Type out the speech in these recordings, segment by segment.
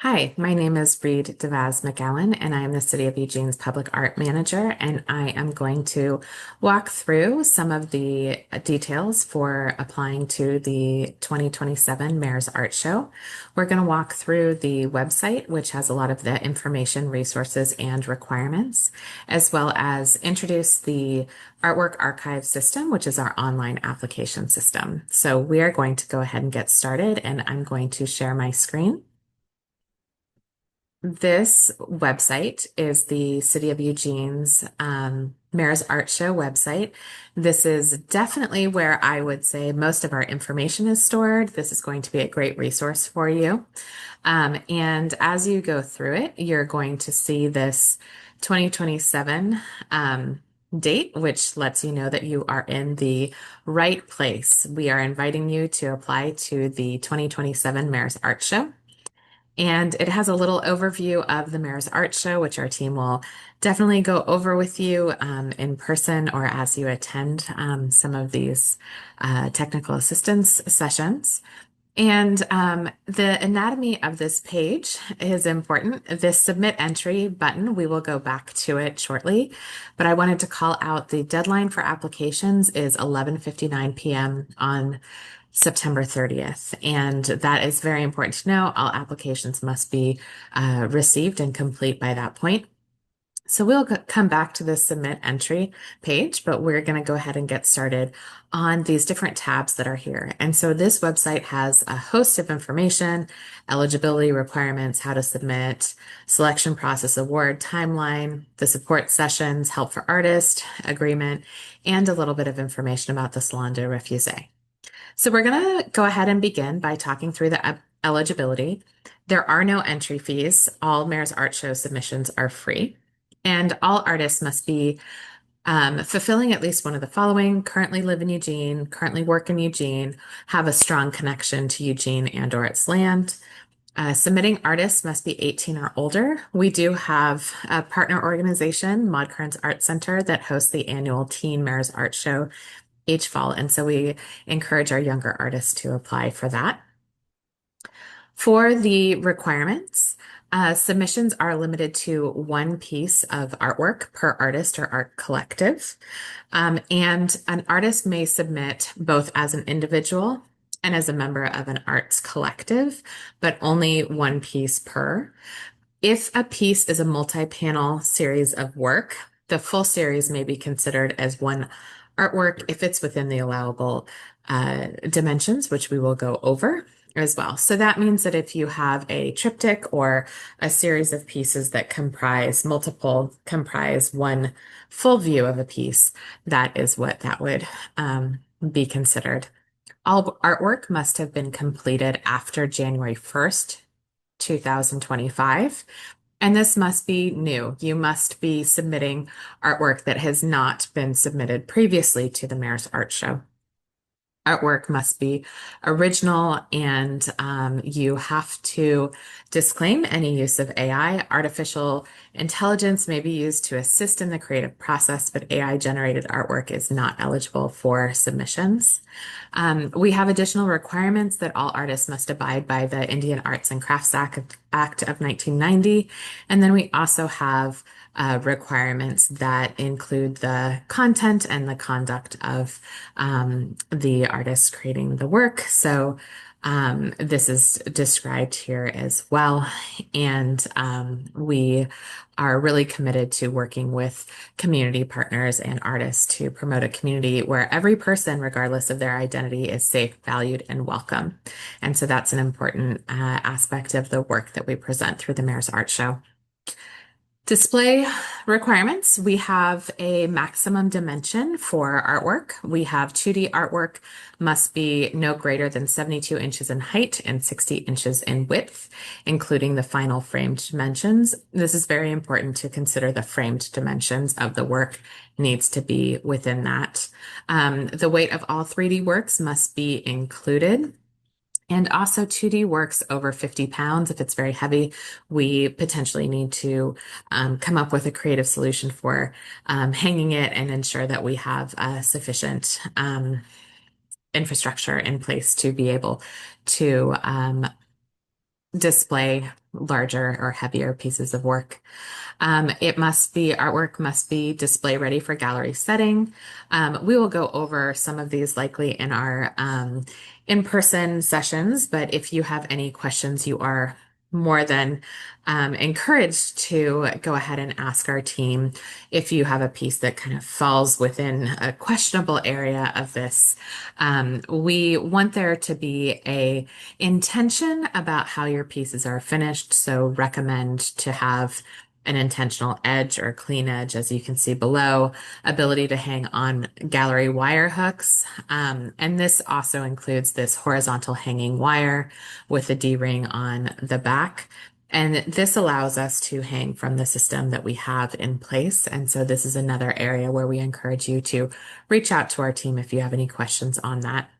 Hi, my name is Reed DeVaz McGowan, and I am the City of Eugene's Public Art Manager, and I am going to walk through some of the details for applying to the 2027 Mayor's Art Show. We're going to walk through the website, which has a lot of the information, resources, and requirements, as well as introduce the Artwork Archive system, which is our online application system. So we are going to go ahead and get started, and I'm going to share my screen. This website is the City of Eugene's Mayor's Art Show website. This is definitely where I would say most of our information is stored. This is going to be a great resource for you. And as you go through it, you're going to see this 2027 date, which lets you know that you are in the right place. We are inviting you to apply to the 2027 Mayor's Art Show. And it has a little overview of the Mayor's Art Show, which our team will definitely go over with you in person or as you attend some of these technical assistance sessions. And the anatomy of this page is important. This submit entry button, we will go back to it shortly, but I wanted to call out the deadline for applications is 11:59 p.m. on September 30th. And that is very important to know. All applications must be received and complete by that point. So we'll come back to the submit entry page, but we're going to go ahead and get started on these different tabs that are here. And so this website has a host of information, eligibility requirements, how to submit, selection process, award, timeline, the support sessions, help for artist, agreement, and a little bit of information about the Salon de Refusé. So we're going to go ahead and begin by talking through the eligibility. There are no entry fees. All Mayor's Art Show submissions are free. And all artists must be fulfilling at least one of the following: currently live in Eugene, currently work in Eugene, have a strong connection to Eugene and or its land. Submitting artists must be 18 or older. We do have a partner organization, Hult Art Center, that hosts the annual Teen Mayor's Art Show each fall. And so we encourage our younger artists to apply for that. For the requirements, submissions are limited to one piece of artwork per artist or art collective. And an artist may submit both as an individual and as a member of an arts collective, but only one piece per. If a piece is a multi-panel series of work, the full series may be considered as one artwork if it's within the allowable dimensions, which we will go over as well. So that means that if you have a triptych or a series of pieces that comprise one full view of a piece, that is what that would be considered. All artwork must have been completed after January 1st, 2025. And this must be new. You must be submitting artwork that has not been submitted previously to the Mayor's Art Show. Artwork must be original, and you have to disclaim any use of AI. Artificial intelligence may be used to assist in the creative process, but AI-generated artwork is not eligible for submissions. We have additional requirements that all artists must abide by the Indian Arts and Crafts Act of 1990. And then we also have requirements that include the content and the conduct of the artist creating the work. So this is described here as well. And we are really committed to working with community partners and artists to promote a community where every person, regardless of their identity, is safe, valued, and welcome. And so that's an important aspect of the work that we present through the Mayor's Art Show. Display requirements. We have a maximum dimension for artwork. We have 2D artwork must be no greater than 72 inches in height and 60 inches in width, including the final framed dimensions. This is very important to consider. The framed dimensions of the work needs to be within that. The weight of all 3D works must be included. And also 2D works over 50 pounds. If it's very heavy, we potentially need to come up with a creative solution for hanging it and ensure that we have sufficient infrastructure in place to be able to display larger or heavier pieces of work. Artwork must be display ready for gallery setting. We will go over some of these likely in our in-person sessions, but if you have any questions, you are more than encouraged to go ahead and ask our team if you have a piece that kind of falls within a questionable area of this. We want there to be a intention about how your pieces are finished, so recommend to have an intentional edge or clean edge, as you can see below, ability to hang on gallery wire hooks. And this also includes this horizontal hanging wire with a D-ring on the back. And this allows us to hang from the system that we have in place. And so this is another area where we encourage you to reach out to our team if you have any questions on that.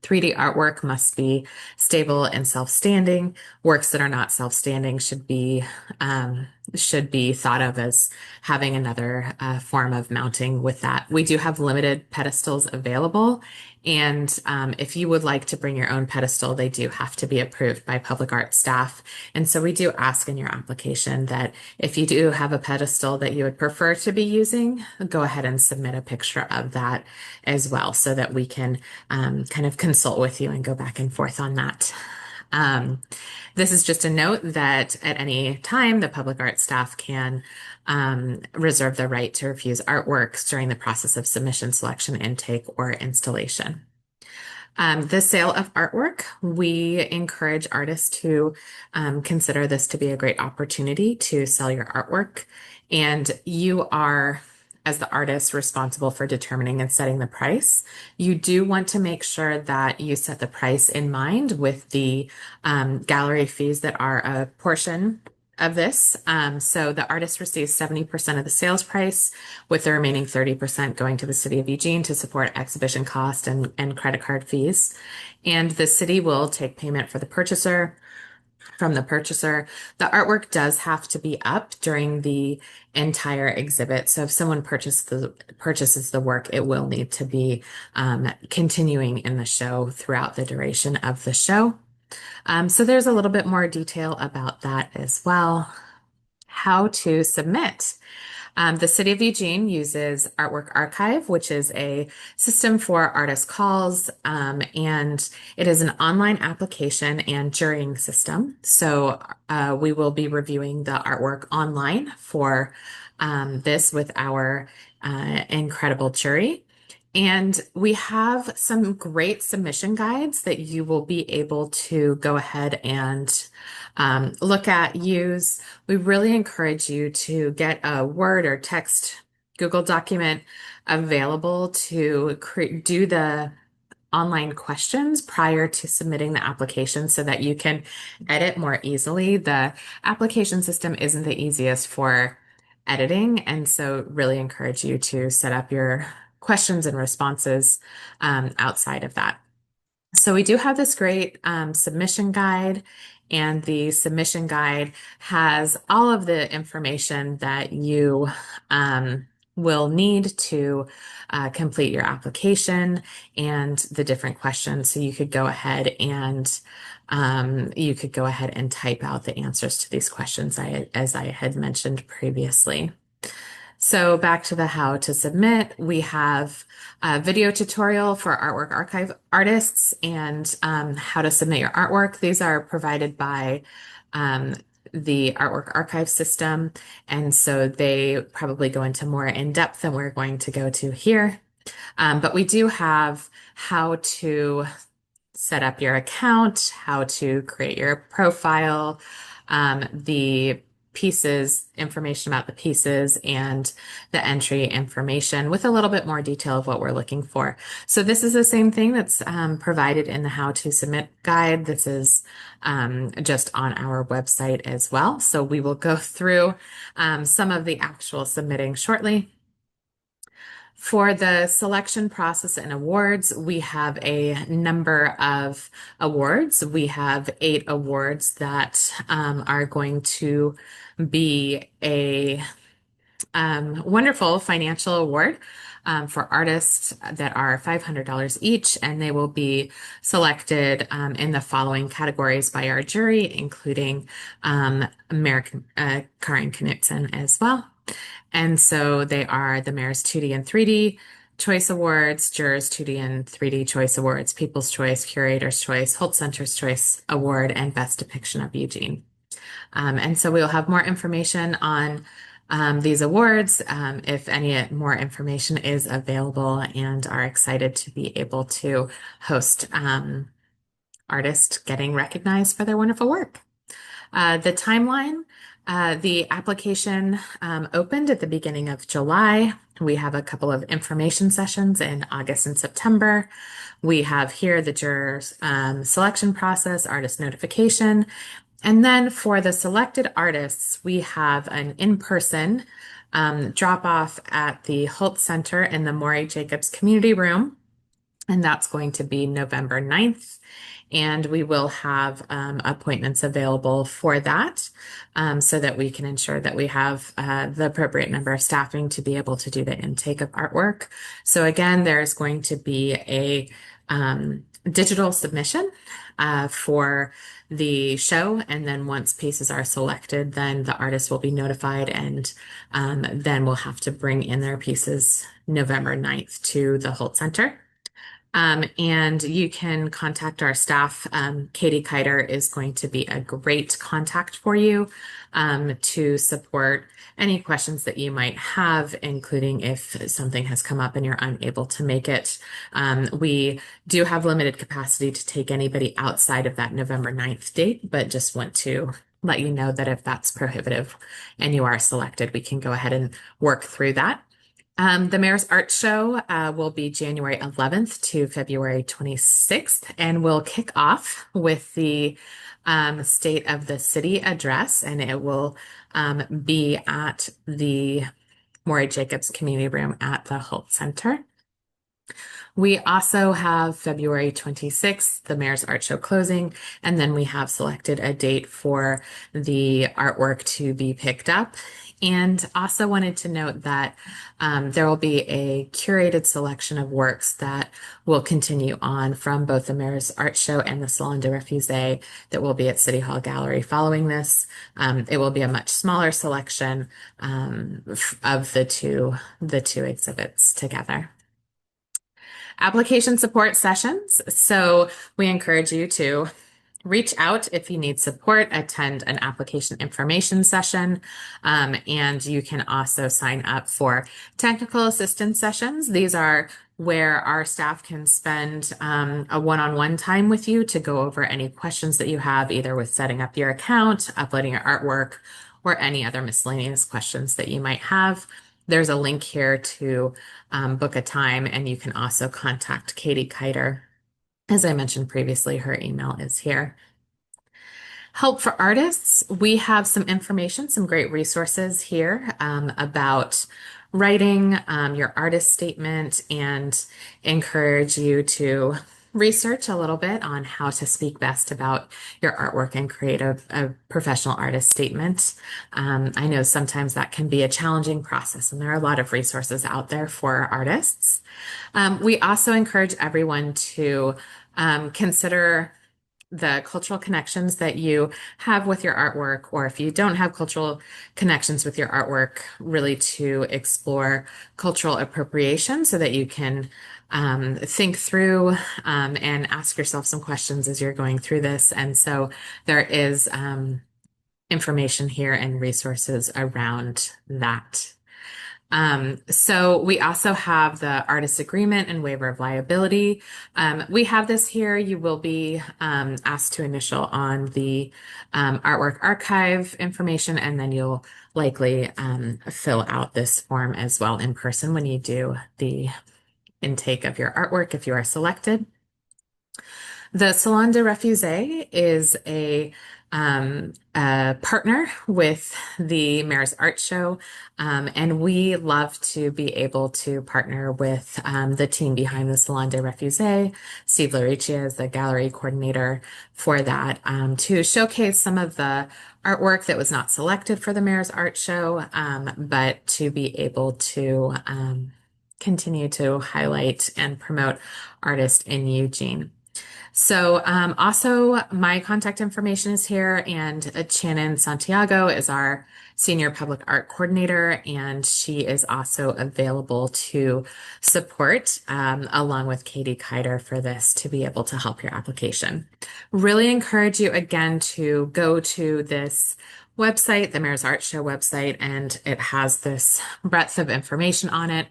3D artwork must be stable and self-standing. Works that are not self-standing should be thought of as having another form of mounting with that. We do have limited pedestals available, and if you would like to bring your own pedestal, they do have to be approved by public art staff. And so we do ask in your application that if you do have a pedestal that you would prefer to be using, go ahead and submit a picture of that as well so that we can kind of consult with you and go back and forth on that. This is just a note that at any time, the public art staff can reserve the right to refuse artworks during the process of submission, selection, intake, or installation. The sale of artwork, we encourage artists to consider this to be a great opportunity to sell your artwork. And you are, as the artist, responsible for determining and setting the price. You do want to make sure that you set the price in mind with the gallery fees that are a portion of this. So the artist receives 70% of the sales price, with the remaining 30% going to the city of Eugene to support exhibition cost and credit card fees. And the city will take payment for the purchaser from the purchaser. The artwork does have to be up during the entire exhibit. So if someone purchases the work, it will need to be continuing in the show throughout the duration of the show. So there's a little bit more detail about that as well. How to submit. The City of Eugene uses Artwork Archive, which is a system for artist calls, and it is an online application and jurying system. So we will be reviewing the artwork online for this with our incredible jury. And we have some great submission guides that you will be able to go ahead and look at, use. We really encourage you to get a Word or text Google document available to do the online questions prior to submitting the application so that you can edit more easily. The application system isn't the easiest for editing, and so really encourage you to set up your questions and responses outside of that. So we do have this great submission guide, and the submission guide has all of the information that you will need to complete your application and the different questions. So you could go ahead and type out the answers to these questions as I had mentioned previously. So back to the how to submit, we have a video tutorial for Artwork Archive artists and how to submit your artwork. These are provided by the Artwork Archive system, and so they probably go into more in depth than we're going to go to here. But we do have how to set up your account, how to create your profile, the pieces, information about the pieces, and the entry information with a little bit more detail of what we're looking for. So this is the same thing that's provided in the how to submit guide. This is just on our website as well. So we will go through some of the actual submitting shortly. For the selection process and awards, we have a number of awards. We have 8 awards that are going to be a wonderful financial award. for artists that are $500 each, and they will be selected in the following categories by our jury, including American Karin Knutson as well. And so they are the Mayor's 2D and 3D Choice Awards, Jurors 2D and 3D Choice Awards, People's Choice, Curator's Choice, Hult Center's Choice Award, and Best Depiction of Eugene. And so we'll have more information on these awards if any more information is available, and are excited to be able to host artists getting recognized for their wonderful work. The timeline, the application opened at the beginning of July. We have a couple of information sessions in August and September. We have here the jurors selection process, artist notification. And then for the selected artists, we have an in-person drop off at the Hult Center in the Maury Jacobs Community Room. And that's going to be November 9th. And we will have appointments available for that so that we can ensure that we have the appropriate number of staffing to be able to do the intake of artwork. So again, there's going to be a digital submission for the show. And then once pieces are selected, then the artist will be notified, and then we'll have to bring in their pieces November 9th to the Hult Center. And you can contact our staff. Katie Kiter is going to be a great contact for you to support any questions that you might have, including if something has come up and you're unable to make it. We do have limited capacity to take anybody outside of that November 9th date, but just want to let you know that if that's prohibitive and you are selected, we can go ahead and work through that. The Mayor's Art Show will be January 11th to February 26th, and we'll kick off with the State of the City address, and it will be at the Maury Jacobs Community Room at the Hult Center. We also have February 26th, the Mayor's Art Show closing, and then we have selected a date for the artwork to be picked up. And also wanted to note that there will be a curated selection of works that will continue on from both the Mayor's Art Show and the Salon de Refusé that will be at City Hall Gallery following this. It will be a much smaller selection of the two exhibits together. Application support sessions. So we encourage you to reach out if you need support, attend an application information session, and you can also sign up for technical assistance sessions. These are where our staff can spend a one-on-one time with you to go over any questions that you have, either with setting up your account, uploading your artwork, or any other miscellaneous questions that you might have. There's a link here to book a time, and you can also contact Katie Kiter. As I mentioned previously, her email is here. Help for artists. We have some information, some great resources here about writing your artist statement, and encourage you to research a little bit on how to speak best about your artwork and create a professional artist statement. I know sometimes that can be a challenging process, and there are a lot of resources out there for artists. We also encourage everyone to consider the cultural connections that you have with your artwork, or if you don't have cultural connections with your artwork, really to explore cultural appropriation so that you can think through and ask yourself some questions as you're going through this. And so there is information here and resources around that. So we also have the artist agreement and waiver of liability. We have this here. You will be asked to initial on the artwork archive information, and then you'll likely fill out this form as well in person when you do the intake of your artwork if you are selected. The Salon de Refusé is a partner with the Mayor's Art Show, and we love to be able to partner with the team behind the Salon de Refusé. Steve Laricia is the gallery coordinator for that, to showcase some of the artwork that was not selected for the Mayor's Art Show, but to be able to continue to highlight and promote artists in Eugene. So, also my contact information is here, and Shannon Santiago is our senior public art coordinator, and she is also available to support, along with Katie Kiter for this to be able to help your application. Really encourage you again to go to this website, the Mayor's Art Show website, and it has this breadth of information on it.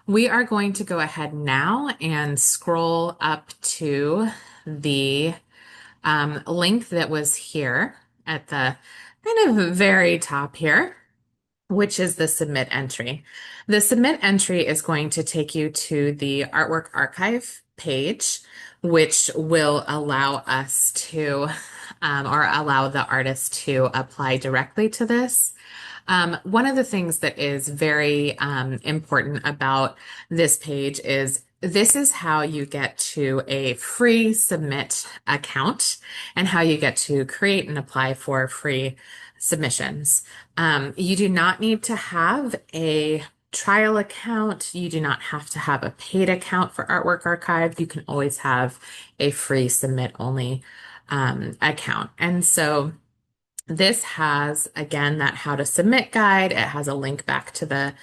We are going to go ahead now and scroll up to the link that was here at the kind of very top here, which is the submit entry. The submit entry is going to take you to the artwork archive page, which will allow us to, or allow the artist to apply directly to this. One of the things that is very important about this page is this is how you get to a free submit account and how you get to create and apply for free submissions. You do not need to have a trial account. You do not have to have a paid account for Artwork Archive. You can always have a free submit only account. And so this has, again, that how to submit guide. It has a link back to the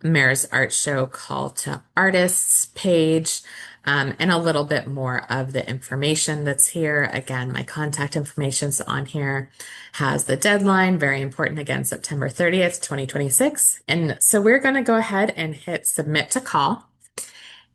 Mayor's Art Show call to artists page, and a little bit more of the information that's here. Again, my contact information's on here, has the deadline, very important, again, September 30th, 2026. And so we're going to go ahead and hit submit to call.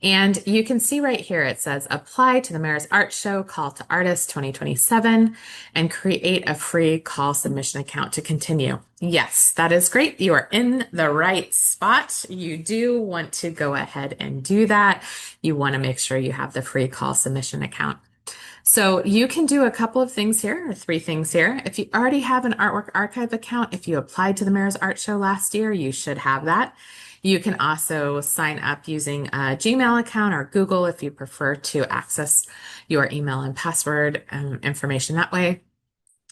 And you can see right here, it says apply to the Mayor's Art Show Call to Artists 2027 and create a free call submission account to continue. Yes, that is great. You are in the right spot. You do want to go ahead and do that. You want to make sure you have the free call submission account. So you can do a couple of things here, or three things here. If you already have an Artwork Archive account, if you applied to the Mayor's Art Show last year, you should have that. You can also sign up using a Gmail account or Google if you prefer to access your email and password information that way.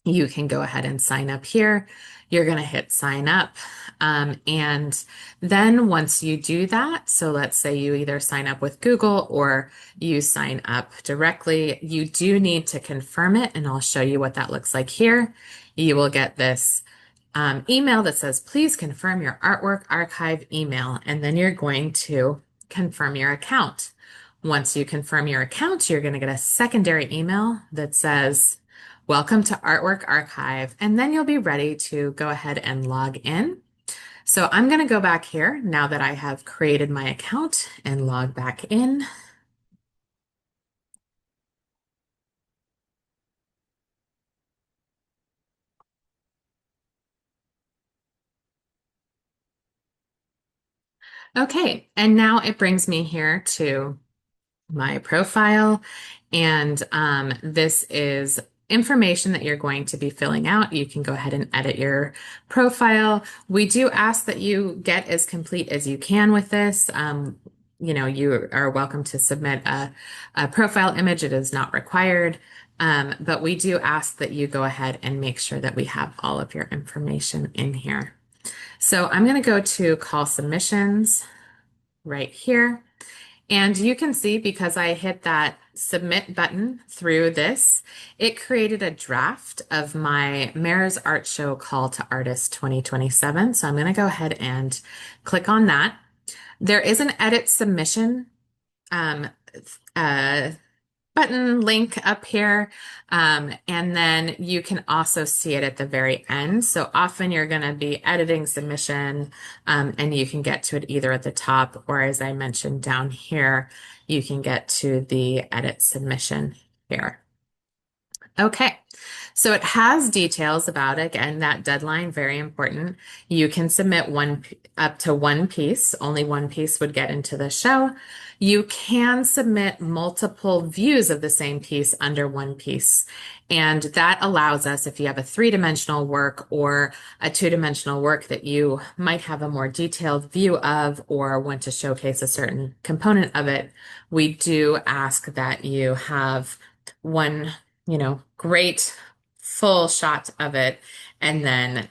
You can go ahead and sign up here. You're going to hit sign up. And then once you do that, so let's say you either sign up with Google or you sign up directly, you do need to confirm it. And I'll show you what that looks like here. You will get this email that says, please confirm your artwork archive email, and then you're going to confirm your account. Once you confirm your account, you're going to get a secondary email that says, welcome to Artwork Archive, and then you'll be ready to go ahead and log in. So I'm going to go back here now that I have created my account and log back in. Okay, and now it brings me here to my profile, and this is information that you're going to be filling out. You can go ahead and edit your profile. We do ask that you get as complete as you can with this. You are welcome to submit a profile image. It is not required. But we do ask that you go ahead and make sure that we have all of your information in here. So I'm going to go to call submissions right here. And you can see, because I hit that submit button through this, it created a draft of my Mayor's Art Show Call to Artists 2027. So I'm going to go ahead and click on that. There is an edit submission button link up here. And then you can also see it at the very end. So often you're going to be editing submission, and you can get to it either at the top, or as I mentioned down here, you can get to the edit submission here. Okay, so it has details about, again, that deadline, very important. You can submit up to one piece. Only one piece would get into the show. You can submit multiple views of the same piece under one piece. And that allows us, if you have a three-dimensional work or a two-dimensional work that you might have a more detailed view of or want to showcase a certain component of it, we do ask that you have one great full shot of it. And then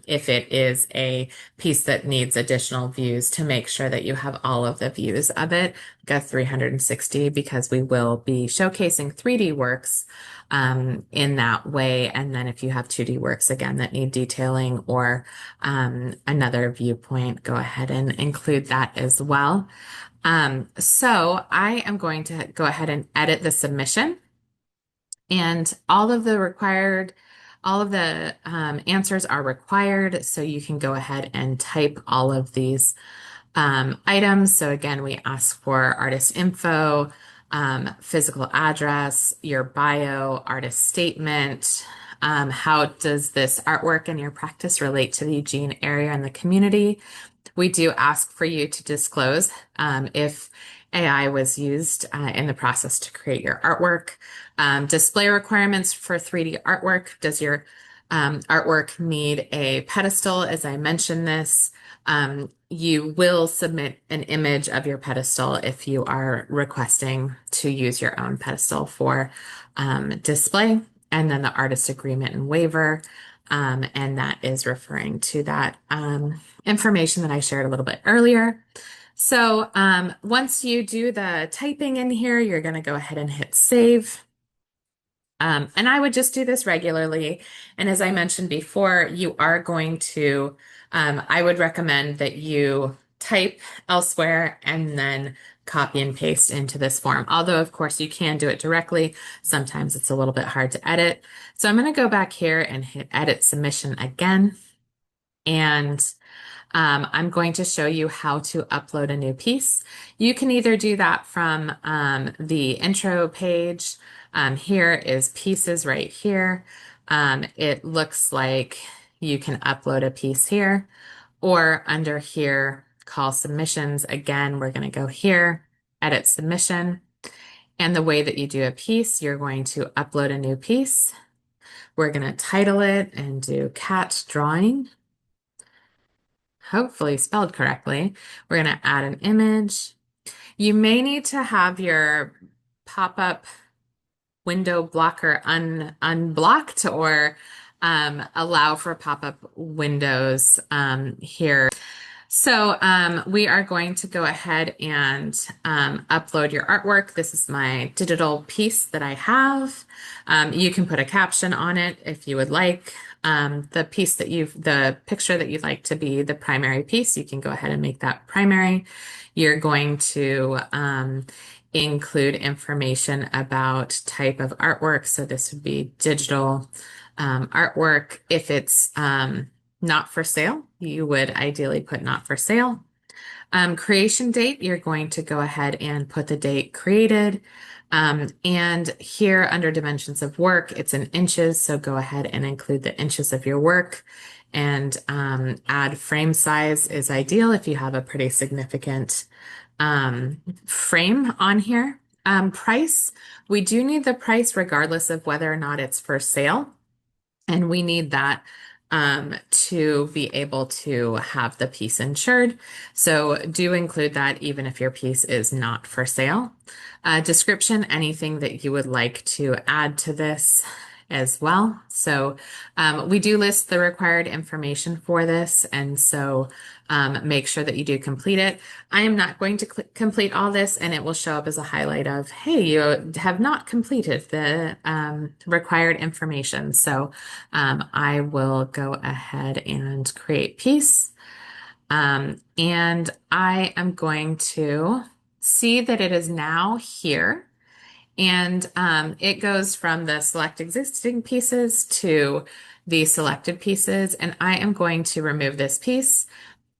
if it is a piece that needs additional views, to make sure that you have all of the views of it, like a 360, because we will be showcasing 3D works in that way. And then if you have 2D works again that need detailing or another viewpoint, go ahead and include that as well. So I am going to go ahead and edit the submission, and all of the answers are required. So you can go ahead and type all of these items. So again, we ask for artist info, physical address, your bio, artist statement. How does this artwork and your practice relate to the Eugene area and the community? We do ask for you to disclose if AI was used in the process to create your artwork. Display requirements for 3D artwork. Does your artwork need a pedestal? As I mentioned this, you will submit an image of your pedestal if you are requesting to use your own pedestal for display, and then the artist agreement and waiver. And that is referring to that information that I shared a little bit earlier. So once you do the typing in here, you're going to go ahead and hit save. And I would just do this regularly. And as I mentioned before, you are going to, I would recommend that you type elsewhere and then copy and paste into this form. Although, of course, you can do it directly. Sometimes it's a little bit hard to edit. So I'm going to go back here and hit edit submission again. And I'm going to show you how to upload a new piece. You can either do that from the intro page. Here is pieces right here. It looks like you can upload a piece here, or under here, call submissions. Again, we're going to go here, edit submission. And the way that you do a piece, you're going to upload a new piece. We're going to title it and do cat drawing, hopefully spelled correctly. We're going to add an image. You may need to have your pop-up window blocker unblocked, or allow for pop-up windows here. So we are going to go ahead and upload your artwork. This is my digital piece that I have. You can put a caption on it if you would like. The picture that you'd like to be the primary piece, you can go ahead and make that primary. You're going to include information about type of artwork. So this would be digital artwork. If it's not for sale, you would ideally put not for sale. Creation date, you're going to go ahead and put the date created. And here under dimensions of work, it's in inches. So go ahead and include the inches of your work, and add frame size is ideal if you have a pretty significant frame on here. Price, we do need the price regardless of whether or not it's for sale. And we need that to be able to have the piece insured. So do include that even if your piece is not for sale. Description, anything that you would like to add to this as well. So we do list the required information for this, and so make sure that you do complete it. I am not going to complete all this, and it will show up as a highlight of, hey, you have not completed the required information. So I will go ahead and create piece. And I am going to see that it is now here. And it goes from the select existing pieces to the selected pieces. And I am going to remove this piece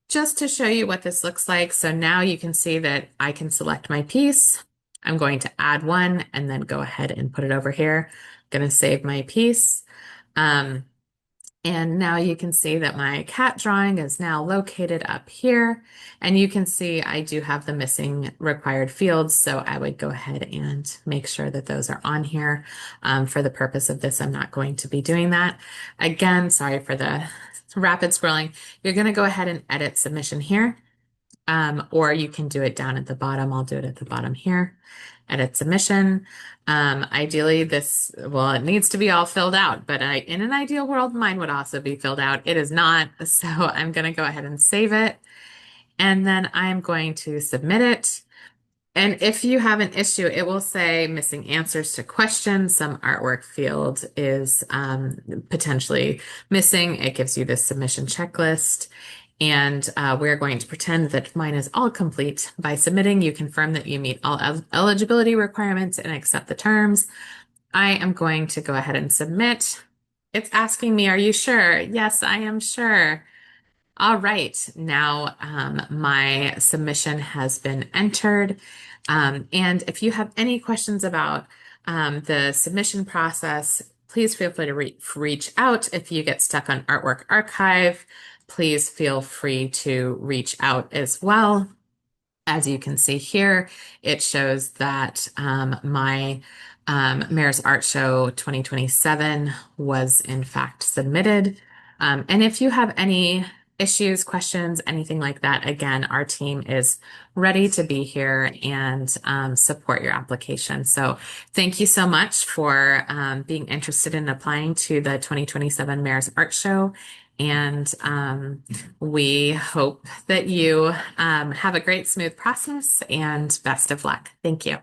just to show you what this looks like. So now you can see that I can select my piece. I'm going to add one and then go ahead and put it over here. I'm going to save my piece. And now you can see that my cat drawing is now located up here. And you can see I do have the missing required fields. So I would go ahead and make sure that those are on here. For the purpose of this, I'm not going to be doing that. Again, sorry for the rapid scrolling. You're going to go ahead and edit submission here. Or you can do it down at the bottom. I'll do it at the bottom here. edit submission. Ideally, well, it needs to be all filled out, but in an ideal world, mine would also be filled out. It is not, so I'm going to go ahead and save it. And then I'm going to submit it. And if you have an issue, it will say missing answers to questions. Some artwork field is potentially missing. It gives you this submission checklist. And we're going to pretend that mine is all complete. By submitting, you confirm that you meet all eligibility requirements and accept the terms. I am going to go ahead and submit. It's asking me, are you sure? Yes, I am sure. All right, now my submission has been entered. And if you have any questions about the submission process, please feel free to reach out. If you get stuck on Artwork Archive, please feel free to reach out as well. As you can see here, it shows that my Mayor's Art Show 2027 was in fact submitted. And if you have any issues, questions, anything like that, again, our team is ready to be here and support your application. So thank you so much for being interested in applying to the 2027 Mayor's Art Show. And we hope that you have a great, smooth process and best of luck. Thank you.